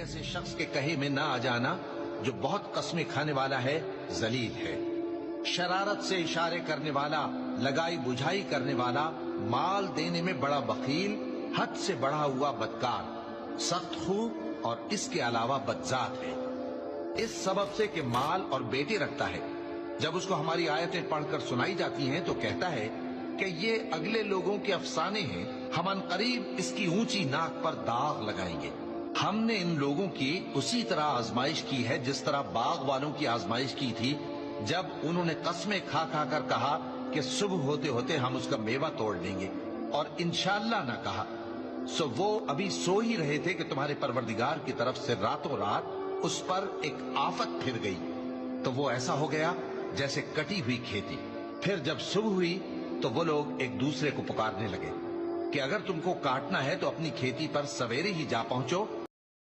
ایسے شخص کے کہے میں نہ آ جانا جو بہت قسمیں کھانے والا ہے، ذلیل ہے، شرارت سے اشارے کرنے والا، لگائی بجھائی کرنے والا، مال دینے میں بڑا بخیل، حد سے بڑھا ہوا بدکار، سخت خو اور اس کے علاوہ بدذات ہے۔ اس سبب سے کہ مال اور بیٹے رکھتا ہے، جب اس کو ہماری آیتیں پڑھ کر سنائی جاتی ہیں تو کہتا ہے کہ یہ اگلے لوگوں کے افسانے ہیں، ہم عنقریب اس کی اونچی ناک پر داغ لگائیں گے۔ ہم نے ان لوگوں کی اسی طرح آزمائش کی ہے جس طرح باغ والوں کی آزمائش کی تھی، جب انہوں نے قسمیں کھا کھا کر کہا کہ صبح ہوتے ہوتے ہم اس کا میوہ توڑ لیں گے، اور انشاءاللہ نہ کہا، سو وہ ابھی سو ہی رہے تھے کہ تمہارے پروردگار کی طرف سے راتوں رات اس پر ایک آفت پھر گئی، تو وہ ایسا ہو گیا جیسے کٹی ہوئی کھیتی۔ پھر جب صبح ہوئی تو وہ لوگ ایک دوسرے کو پکارنے لگے کہ اگر تم کو کاٹنا ہے تو اپنی کھیتی پر سویرے ہی جا پہنچو،